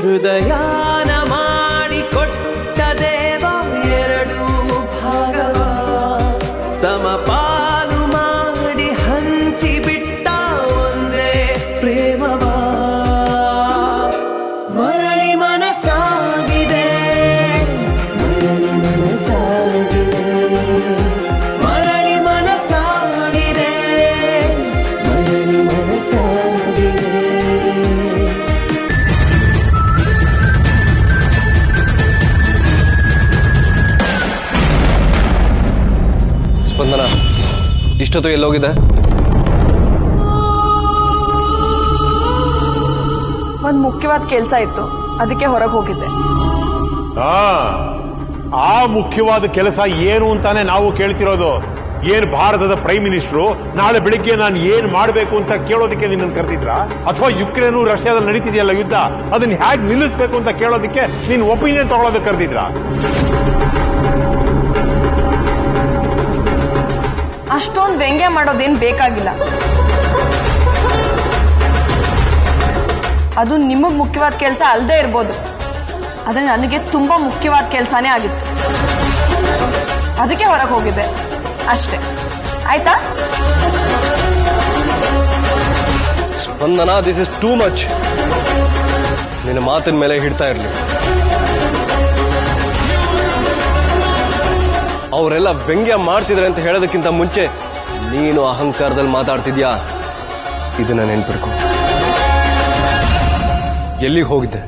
ಹೃದಯಾನ ಮಾಡಿಕೊಟ್ಟ ದೇವ ಎರಡು ಭಾಗವ ಸಮಪಾಲು ಮಾಡಿ ಹಂಚಿಬಿಟ್ಟ ಒಂದೇ ಪ್ರೇಮವ ಮರಳಿ ಮನಸಾಗಿದೆ ಮರಳಿ ಮನಸಾಗಿದೆ ಮರಳಿ ಮನಸಾಗಿದೆ ಮರಳಿ ಮನಸಾಗಿದೆ. ಸ್ಪಂದನ ಇಷ್ಟೊತ್ತು ಎಲ್ಲೋಗಿದೆ? ಒಂದ್ ಮುಖ್ಯವಾದ ಕೆಲಸ ಇತ್ತು, ಅದಕ್ಕೆ ಹೊರಗೆ ಹೋಗಿದ್ದೆ. ಆ ಮುಖ್ಯವಾದ ಕೆಲಸ ಏನು ಅಂತಾನೆ ನಾವು ಕೇಳ್ತಿರೋದು. ಏನ್ ಭಾರತದ ಪ್ರೈಮ್ ಮಿನಿಸ್ಟ್ರು ನಾಳೆ ಬೆಳಿಗ್ಗೆ ನಾನು ಏನ್ ಮಾಡಬೇಕು ಅಂತ ಕೇಳೋದಕ್ಕೆ ನಿನ್ನನ್ನು ಕರೆದಿದ್ರಾ, ಅಥವಾ ಯುಕ್ರೇನು ರಷ್ಯಾದಲ್ಲಿ ನಡೀತಿದೆಯಲ್ಲ ಯುದ್ಧ, ಅದನ್ನ ಹೇಗೆ ನಿಲ್ಲಿಸಬೇಕು ಅಂತ ಕೇಳೋದಕ್ಕೆ ನಿನ್ ಒಪಿನಿಯನ್ ತಗೊಳ್ಳೋದಕ್ಕೆ ಕರೆದಿದ್ರಾ? ಅಷ್ಟೊಂದು ವ್ಯಂಗ್ಯ ಮಾಡೋದೇನ್ ಬೇಕಾಗಿಲ್ಲ. ಅದು ನಿಮಗ್ ಮುಖ್ಯವಾದ ಕೆಲಸ ಅಲ್ಲದೆ ಇರ್ಬೋದು, ಆದ್ರೆ ನನಗೆ ತುಂಬಾ ಮುಖ್ಯವಾದ ಕೆಲಸನೇ ಆಗಿತ್ತು. ಅದಕ್ಕೆ ಹೊರಗೆ ಹೋಗಿದ್ದೆ ಅಷ್ಟೇ, ಆಯ್ತಾ? ಸ್ಪಂದನ, ದಿಸ್ ಇಸ್ ಟೂ ಮಚ್. ನಿನ್ನ ಮಾತಿನ ಮೇಲೆ ಹಿಡ್ತಾ ಇರಲಿ. ಅವರೆಲ್ಲ ವ್ಯಂಗ್ಯ ಮಾಡ್ತಿದ್ರೆ ಅಂತ ಹೇಳೋದಕ್ಕಿಂತ ಮುಂಚೆ ನೀನು ಅಹಂಕಾರದಲ್ಲಿ ಮಾತಾಡ್ತಿದ್ಯಾ, ಇದನ್ನ ನೆನ್ಪಿಡ್ಕೊ. ಎಲ್ಲಿಗೆ ಹೋಗಿದ್ದೆ?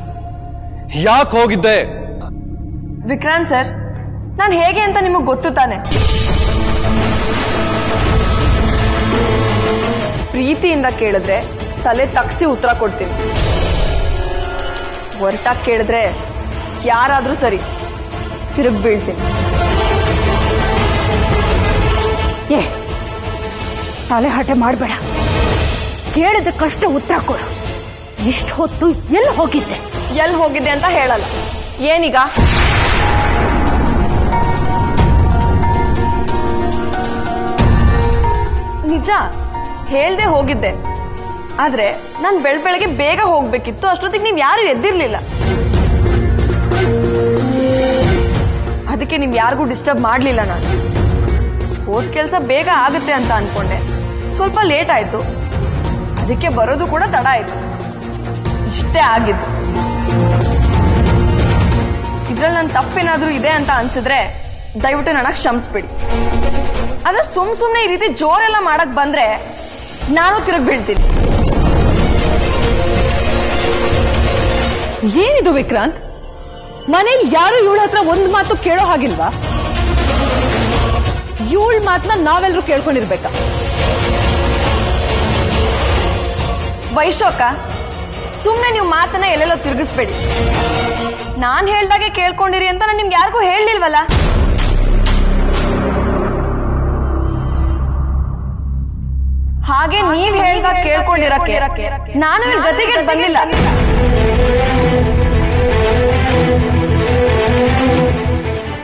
ಯಾಕೆ ಹೋಗಿದ್ದೆ? ವಿಕ್ರಾಂತ್ ಸರ್, ನಾನು ಹೇಗೆ ಅಂತ ನಿಮಗ್ ಗೊತ್ತು ತಾನೆ. ಪ್ರೀತಿಯಿಂದ ಕೇಳಿದ್ರೆ ತಲೆ ತಗ್ಸಿ ಉತ್ತರ ಕೊಡ್ತೀನಿ. ಹೊರಟಾಗಿ ಕೇಳಿದ್ರೆ ಯಾರಾದ್ರೂ ಸರಿ ತಿರುಗಿ ಬೀಳ್ತೀನಿ. ತಲೆ ಹಟೆ ಮಾಡಬೇಡ, ಕೇಳಿದಕ್ಕಷ್ಟೇ ಉತ್ತರ ಕೊಡು. ಇಷ್ಟು ಹೊತ್ತು ಎಲ್ಲಿ ಹೋಗಿದ್ದೆ? ಎಲ್ಲಿ ಹೋಗಿದ್ದೆ ಅಂತ ಹೇಳಲ್ಲ. ಏನೀಗ? ನಿಜ ಹೇಳ್ದೆ ಹೋಗಿದ್ದೆ, ಆದ್ರೆ ನಾನು ಬೆಳಗ್ಗೆ ಬೇಗ ಹೋಗ್ಬೇಕಿತ್ತು. ಅಷ್ಟೊತ್ತಿಗೆ ನೀವ್ ಯಾರು ಎದ್ದಿರ್ಲಿಲ್ಲ. ಅದಕ್ಕೆ ನೀವ್ ಯಾರಿಗೂ ಡಿಸ್ಟರ್ಬ್ ಮಾಡ್ಲಿಲ್ಲ. ನಾನು ಹೋದ ಕೆಲಸ ಬೇಗ ಆಗುತ್ತೆ ಅಂತ ಅನ್ಕೊಂಡೆ, ಸ್ವಲ್ಪ ಲೇಟ್ ಆಯ್ತು. ಅದಕ್ಕೆ ಬರೋದು ಕೂಡ ತಡ ಆಯ್ತು. ಇಷ್ಟೇ ಆಗಿದ್ದು. ಇದ್ರಲ್ಲಿ ನನ್ನ ತಪ್ಪೇನಾದ್ರೂ ಇದೆ ಅಂತ ಅನ್ಸಿದ್ರೆ ದಯವಿಟ್ಟು ನನಗೆ ಕ್ಷಮಿಸ್ಬಿಡಿ. ಆದ್ರೆ ಸುಮ್ನೆ ಈ ರೀತಿ ಜೋರೆಲ್ಲ ಮಾಡಕ್ ಬಂದ್ರೆ ನಾನು ತಿರುಗಿ ಬೀಳ್ತೀನಿ. ಏನಿದು ವಿಕ್ರಾಂತ್? ಮನೇಲಿ ಯಾರು ಇವಳ ಹತ್ರ ಒಂದ್ ಮಾತು ಕೇಳೋ ಹಾಗಿಲ್ವಾ? ಇವಳ ಮಾತನ್ನ ನಾವೆಲ್ಲರೂ ಕೇಳ್ಕೊಂಡಿರ್ಬೇಕಾ? ವೈಶೋಕ, ಸುಮ್ನೆ ನೀವು ಮಾತನ್ನ ಎಲ್ಲೆಲ್ಲೋ ತಿರುಗಿಸ್ಬೇಡಿ. ನಾನ್ ಹೇಳ್ದಾಗೆ ಕೇಳ್ಕೊಂಡಿರಿ ಅಂತ ನಾನು ನಿಮ್ಗೆ ಯಾರಿಗೂ ಹೇಳಲಿಲ್ವಲ್ಲ. ಹಾಗೆ ನೀವ್ ಹೇಳ್ದಾಗ ಕೇಳ್ಕೊಂಡಿರಕ್ಕೆ ನಾನು ಇಲ್ಲಿ ಗತಿಗೆ ಬಂದಿಲ್ಲ.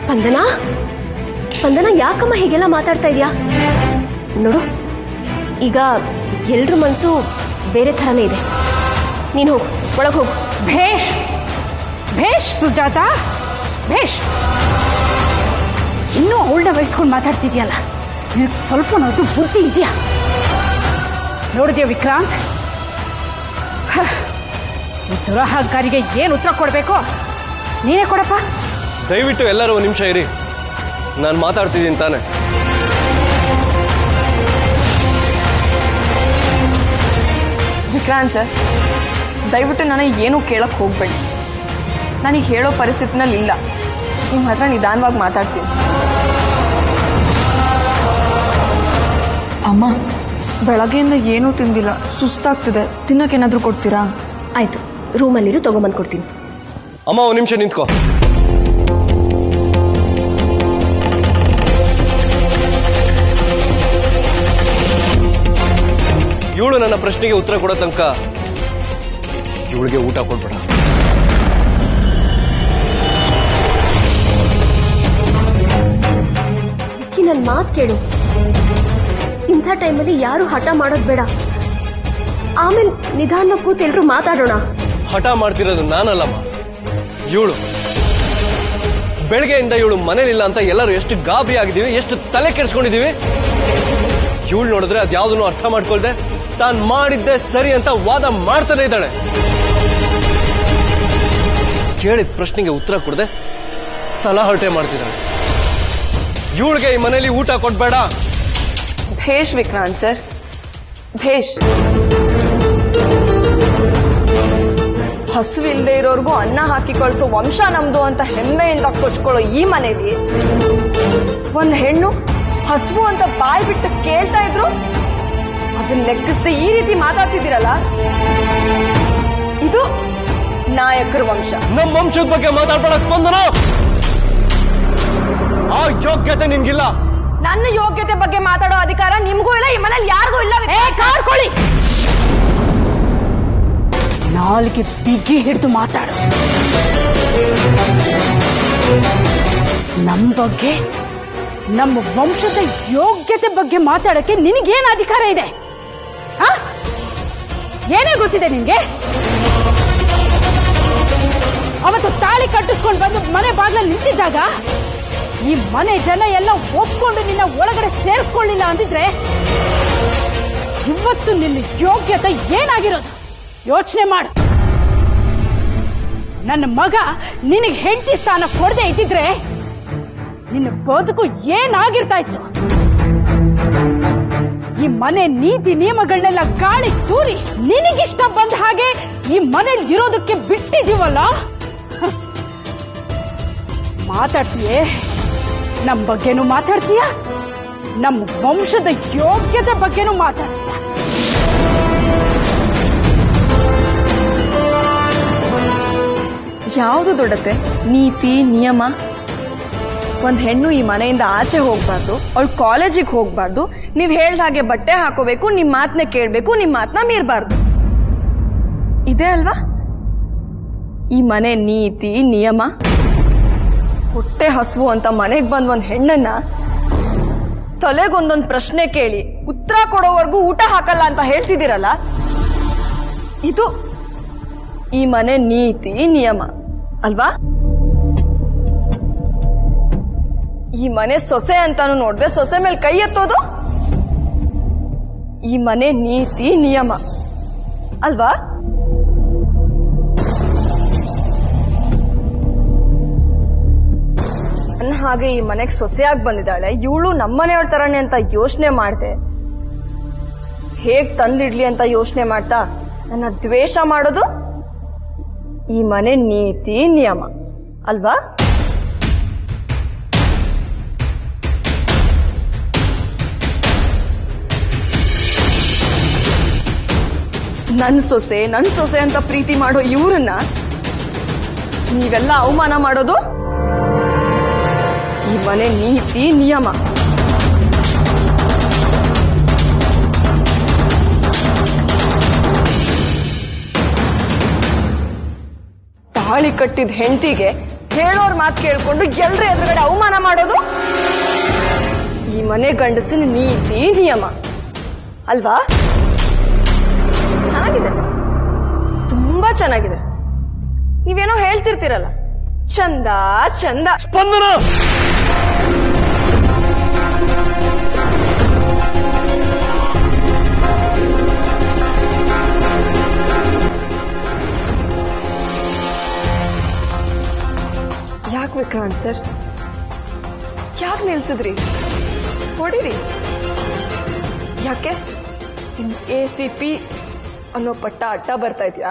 ಸ್ಪಂದನ, ಸ್ಪಂದನ, ಯಾಕಮ್ಮ ಹೀಗೆಲ್ಲ ಮಾತಾಡ್ತಾ ಇದೀಯಾ? ನೋಡು, ಈಗ ಎಲ್ರ ಮನಸ್ಸು ಬೇರೆ ಥರನೇ ಇದೆ. ನೀನು ಹೋಗು, ಒಳಗೆ ಹೋಗು. ಭೇಷ್ ಭೇಷ್ ಸುಜಾತ, ಭೇಷ್. ಇನ್ನೂ ಅವಳನ್ನ ವಹಿಸ್ಕೊಂಡು ಮಾತಾಡ್ತಿದ್ಯಲ್ಲ, ನಿನಗೆ ಸ್ವಲ್ಪ ನೋಡು ಬುದ್ಧಿ ಇದೆಯಾ? ನೋಡಿದ್ಯಾ ವಿಕ್ರಾಂತ್, ಈ ದುರಹಂಕಾರಿಗೆ ಏನು ಉತ್ತರ ಕೊಡಬೇಕು ನೀನೇ ಕೊಡಪ್ಪ. ದಯವಿಟ್ಟು ಎಲ್ಲರೂ ಒಂದು ನಿಮಿಷ ಇರಿ, ನಾನು ಮಾತಾಡ್ತಿದ್ದೀನಿ ತಾನೆ. ವಿಕ್ರಾಂತ್ ಸರ್, ದಯವಿಟ್ಟು ನನಗೆ ಏನೂ ಕೇಳಕ್ ಹೋಗ್ಬೇಡಿ. ನನಗೆ ಹೇಳೋ ಪರಿಸ್ಥಿತಿನಲ್ಲಿ ಇಲ್ಲ. ನಿಮ್ಮ ಹತ್ರ ನಿಧಾನವಾಗಿ ಮಾತಾಡ್ತೀನಿ. ಅಮ್ಮ, ಬೆಳಗ್ಗೆಯಿಂದ ಏನೂ ತಿಂದಿಲ್ಲ, ಸುಸ್ತಾಗ್ತಿದೆ. ತಿನ್ನೋಕೇನಾದ್ರೂ ಕೊಡ್ತೀರಾ? ಆಯ್ತು, ರೂಮಲ್ಲಿರು, ತಗೊಂಬಂದು ಕೊಡ್ತೀನಿ. ಅಮ್ಮ, ಒಂದು ನಿಮಿಷ ನಿಂತ್ಕೋ. ಇವಳು ನನ್ನ ಪ್ರಶ್ನೆಗೆ ಉತ್ತರ ಕೊಡೋ ತನಕ ಇವಳಿಗೆ ಊಟ ಕೊಡ್ಬೇಡ. ನನ್ನ ಮಾತು ಕೇಳು. ಇಂಥ ಟೈಮಲ್ಲಿ ಯಾರು ಹಠ ಮಾಡೋದು ಬೇಡ. ಆಮೇಲೆ ನಿಧಾನ ಕೂತ್ ಎಲ್ರು ಮಾತಾಡೋಣ. ಹಠ ಮಾಡ್ತಿರೋದು ನಾನಲ್ಲಮ್ಮ, ಇವಳು. ಬೆಳಗ್ಗೆಯಿಂದ ಇವಳು ಮನೇಲಿಲ್ಲ ಅಂತ ಎಲ್ಲರೂ ಎಷ್ಟು ಗಾಬರಿ ಆಗಿದ್ದೀವಿ, ಎಷ್ಟು ತಲೆ ಕೆಡಿಸ್ಕೊಂಡಿದೀವಿ. ಇವಳು ನೋಡಿದ್ರೆ ಅದ್ಯಾವುದನ್ನು ಅರ್ಥ ಮಾಡ್ಕೊಳ್ದೆ ತಾನು ಮಾಡಿದ್ದೆ ಸರಿ ಅಂತ ವಾದ ಮಾಡ್ತಾನೆ ಇದ್ದಾಳೆ. ಕೇಳಿದ ಪ್ರಶ್ನೆಗೆ ಉತ್ತರ ಕೊಡದೆ ತಲಹರಟೆ ಮಾಡ್ತಿದ್ದಾಳೆ. ಇವಳಿಗೆ ಈ ಮನೇಲಿ ಊಟ ಕೊಡ್ಬೇಡ. ಭೇಷ್ ವಿಕ್ರಾಂತ್ ಸರ್, ಭೇಷ್. ಹಸುವಿಲ್ದೇ ಇರೋರ್ಗೂ ಅನ್ನ ಹಾಕಿ ಕಳಿಸೋ ವಂಶ ನಮ್ದು ಅಂತ ಹೆಮ್ಮೆಯಿಂದ ಕೊಚ್ಕೊಳ್ಳೋ ಈ ಮನೇಲಿ ಒಂದ್ ಹೆಣ್ಣು ಹಸುವು ಅಂತ ಬಾಯಿ ಬಿಟ್ಟು ಕೇಳ್ತಾ ಇದ್ರು, ಅದನ್ನ ಲೆಕ್ಕಿಸದೆ ಈ ರೀತಿ ಮಾತಾಡ್ತಿದ್ದೀರಲ್ಲ, ಇದು ನಾಯಕರ ವಂಶ. ನಮ್ಮ ವಂಶದ ಬಗ್ಗೆ ಮಾತಾಡ್ಬೇಡಕ್ ಬಂದನು. ಆ ಯೋಗ್ಯತೆ ನಿನ್ಗಿಲ್ಲ. ನನ್ನ ಯೋಗ್ಯತೆ ಬಗ್ಗೆ ಮಾತಾಡೋ ಅಧಿಕಾರ ನಿಮ್ಗೂ ಇಲ್ಲ, ಈ ಮನೇಲಿ ಯಾರಿಗೂ ಇಲ್ಲ. ಕಾಡ್ಕೊಳ್ಳಿ, ನಾಲ್ಗೆ ಬಿಗಿ ಹಿಡಿದು ಮಾತಾಡು. ನಮ್ಮ ಬಗ್ಗೆ, ನಮ್ಮ ವಂಶದ ಯೋಗ್ಯತೆ ಬಗ್ಗೆ ಮಾತಾಡಕ್ಕೆ ನಿನಗೇನು ಅಧಿಕಾರ ಇದೆ? ಏನೇ ಗೊತ್ತಿದೆ ನಿನ್ಗೆ? ಅವತ್ತು ತಾಳಿ ಕಟ್ಟಿಸ್ಕೊಂಡು ಬಂದು ಮನೆ ಬಾಗಿಲಲ್ಲಿ ನಿಂತಿದ್ದಾಗ ಈ ಮನೆ ಜನ ಎಲ್ಲ ಒಪ್ಕೊಂಡು ನಿನ್ನ ಒಳಗಡೆ ಸೇರಿಸ್ಕೊಳ್ಳಿಲ್ಲ ಅಂದಿದ್ರೆ ಇವತ್ತು ನಿನ್ನ ಯೋಗ್ಯತೆ ಏನಾಗಿರೋದು ಯೋಚನೆ ಮಾಡು. ನನ್ನ ಮಗ ನಿನಗೆ ಹೆಂಡತಿ ಸ್ಥಾನ ಕೊಡದೆ ಇದ್ದಿದ್ರೆ ನಿನ್ನ ಬದುಕು ಏನಾಗಿರ್ತಾ ಇತ್ತು? ಈ ಮನೆ ನೀತಿ ನಿಯಮಗಳನ್ನೆಲ್ಲ ಗಾಳಿ ತೂರಿ ನಿನಗಿಷ್ಟ ಬಂದ ಹಾಗೆ ಈ ಮನೇಲಿ ಇರೋದಕ್ಕೆ ಬಿಟ್ಟಿದೀವಲ್ಲ. ಮಾತಾಡ್ತೀಯೇ, ನಮ್ಮ ಬಗ್ಗೆನೂ ಮಾತಾಡ್ತೀಯ, ನಮ್ಮ ವಂಶದ ಯೋಗ್ಯತೆ ಬಗ್ಗೆನೂ ಮಾತಾಡ್ತೀಯ. ಯಾವುದು ದೊಡ್ಡತೆ? ನೀತಿ ನಿಯಮ. ಒಂದ್ ಹೆಣ್ಣು ಈ ಮನೆಯಿಂದ ಆಚೆ ಹೋಗ್ಬಾರ್ದು, ಅವಳು ಕಾಲೇಜಿಗೆ ಹೋಗ್ಬಾರ್ದು, ನೀವ್ ಹೇಳ್ದ ಹಾಗೆ ಬಟ್ಟೆ ಹಾಕೋಬೇಕು, ನಿಮ್ ಮಾತನ್ನ ಕೇಳ್ಬೇಕು, ನಿಮ್ ಮಾತನ್ನ ಮೀರ್ಬಾರ್ದು. ಇದೆ ಅಲ್ವಾ ಈ ಮನೆ ನೀತಿ ನಿಯಮ? ಹೊಟ್ಟೆ ಹಸುವು ಅಂತ ಮನೆಗೆ ಬಂದ್ ಒಂದ್ ಹೆಣ್ಣನ್ನ ತಲೆಗೊಂದೊಂದ್ ಪ್ರಶ್ನೆ ಕೇಳಿ ಉತ್ತರ ಕೊಡೋವರೆಗೂ ಊಟ ಹಾಕಲ್ಲ ಅಂತ ಹೇಳ್ತಿದ್ದೀರಲ್ಲ, ಇದು ಈ ಮನೆ ನೀತಿ ನಿಯಮ ಅಲ್ವಾ? ಈ ಮನೆ ಸೊಸೆ ಅಂತಾನು ನೋಡ್ದೆ ಸೊಸೆ ಮೇಲೆ ಕೈ ಎತ್ತೋದು ಈ ಮನೆ ನೀತಿ ನಿಯಮ ಅಲ್ವಾ? ಹಾಗೆ ಈ ಮನೆಗೆ ಸೊಸೆಯಾಗಿ ಬಂದಿದ್ದಾಳೆ, ಇವಳು ನಮ್ಮನೆಯವಳ ತರನೇ ಅಂತ ಯೋಚನೆ ಮಾಡ್ದೆ ಹೇಗ್ ತಂದಿಡ್ಲಿ ಅಂತ ಯೋಚನೆ ಮಾಡ್ತಾ ನನ್ನ ದ್ವೇಷ ಮಾಡೋದು ಈ ಮನೆ ನೀತಿ ನಿಯಮ ಅಲ್ವಾ? ನನ್ ಸೊಸೆ ಅಂತ ಪ್ರೀತಿ ಮಾಡೋ ಇವ್ರನ್ನ ನೀವೆಲ್ಲ ಅವಮಾನ ಮಾಡೋದು ಈ ಮನೆ ನೀತಿ ನಿಯಮ. ತಾಳಿ ಕಟ್ಟಿದ ಹೆಂಡತಿಗೆ ಹೇಳೋರ್ ಮಾತು ಕೇಳ್ಕೊಂಡು ಎಲ್ರ ಎದುರುಗಡೆ ಅವಮಾನ ಮಾಡೋದು ಈ ಮನೆ ಗಂಡಸಿನ ನೀತಿ ನಿಯಮ ಅಲ್ವಾ? ಚೆನ್ನಾಗಿದೆ, ತುಂಬಾ ಚೆನ್ನಾಗಿದೆ. ನೀವೇನೋ ಹೇಳ್ತಿರ್ತೀರಲ್ಲ, ಚಂದ ಚಂದ. ಸ್ಪಂದನ, ಯಾಕೆ ವಿಕ್ರಾಂತ್ ಸರ್, ಯಾಕೆ ನಿಲ್ಸಿದ್ರಿ? ಹೊಡಿರಿ. ಯಾಕೆ ACP ಅನ್ನೋ ಪಟ್ಟ ಅಡ್ಡ ಬರ್ತಾ ಇದೆಯಾ?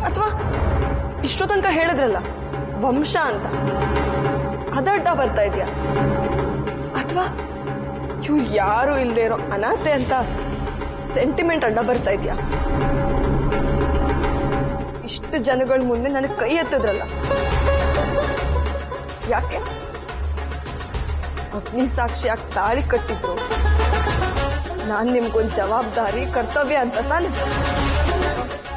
ಅಥವಾ ಇಷ್ಟೋ ತನಕ ಹೇಳಿದ್ರಲ್ಲ ವಂಶ ಅಂತ, ಅದಡ್ಡ ಬರ್ತಾ ಇದೆಯಾ? ಅಥವಾ ಇವ್ರು ಯಾರು ಇಲ್ಲದೆ ಇರೋ ಅನಾಥೆ ಅಂತ ಸೆಂಟಿಮೆಂಟ್ ಅಡ್ಡ ಬರ್ತಾ ಇದೆಯಾ? ಇಷ್ಟು ಜನಗಳ ಮುಂದೆ ನನಗೆ ಕೈ ಎತ್ತಿದ್ರಲ್ಲ, ಯಾಕೆ? ಅಗ್ನಿ ಸಾಕ್ಷಿಯಾಗಿ ತಾಳಿ ಕಟ್ಟಿದ್ರು, ನಾನ್ ನಿಮ್ಗೊಂದು ಜವಾಬ್ದಾರಿ ಕರ್ತವ್ಯ ಅಂತ ತಾನೆ.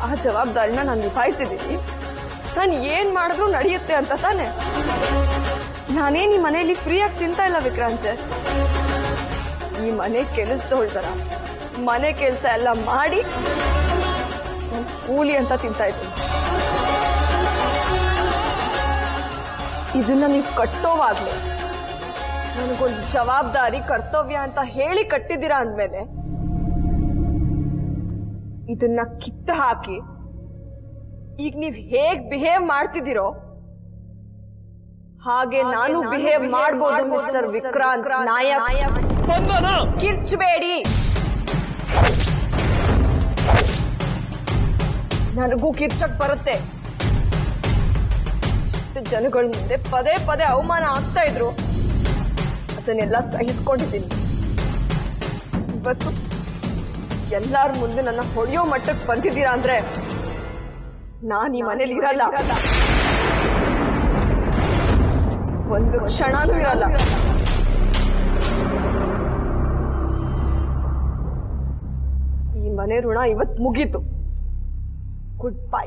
ಆ ಜವಾಬ್ದಾರಿನ ನಾನು ನಿಭಾಯಿಸಿದ್ದೀನಿ. ನಾನು ಏನ್ ಮಾಡಿದ್ರು ನಡೆಯುತ್ತೆ ಅಂತ ತಾನೆ. ನಾನೇನ್ ಈ ಮನೆಯಲ್ಲಿ ಫ್ರೀಯಾಗಿ ತಿಂತಾ ಇಲ್ಲ ವಿಕ್ರಾಂತ್ ಸರ್. ಈ ಮನೆ ಕೆಲಸದೋಳ್ತಾರ ಮನೆ ಕೆಲಸ ಎಲ್ಲ ಮಾಡಿ ಕೂಲಿ ಅಂತ ತಿಂತಾ ಇದ್ದೀನಿ. ಇದನ್ನ ನೀವು ಕಟ್ಟೋವಾಗ್ಲೇ ನನಗೊಂದು ಜವಾಬ್ದಾರಿ ಕರ್ತವ್ಯ ಅಂತ ಹೇಳಿ ಕಟ್ಟಿದ್ದೀರಾ ಅಂದ್ಮೇಲೆ ಇದನ್ನ ಕಿತ್ತು ಹಾಕಿ ಈಗ ನೀವ್ ಹೇಗ್ ಬಿಹೇವ್ ಮಾಡ್ತಿದ್ದೀರೋ ಹಾಗೆ ನಾನು ಬಿಹೇವ್ ಮಾಡ್ಬೋದು ಮಿಸ್ಟರ್ ವಿಕ್ರಾಂತ್ ನಾಯಕ್. ಕಿರ್ಚಬೇಡಿ. ನನಗೂ ಕಿರ್ಚಕ್ ಬರುತ್ತೆ. ಜನಗಳ ಮುಂದೆ ಪದೇ ಪದೇ ಅವಮಾನ ಆಗ್ತಾ ಇದ್ರು, ಅದನ್ನೆಲ್ಲ ಸಹಿಸ್ಕೊಂಡಿದ್ದೀನಿ. ಇವತ್ತು ಎಲ್ಲಾರ ಮುಂದೆ ನನ್ನ ಹೊಡೆಯೋ ಮಟ್ಟಕ್ಕೆ ಬಂದಿದ್ದೀರಾ ಅಂದ್ರೆ ನಾನು ಈ ಮನೇಲಿ ಇರಲ್ಲ, ಒಂದು ಕ್ಷಣನೂ ಇರಲ್ಲ. ಈ ಮನೆ ಋಣ ಇವತ್ತು ಮುಗೀತು. Good bye.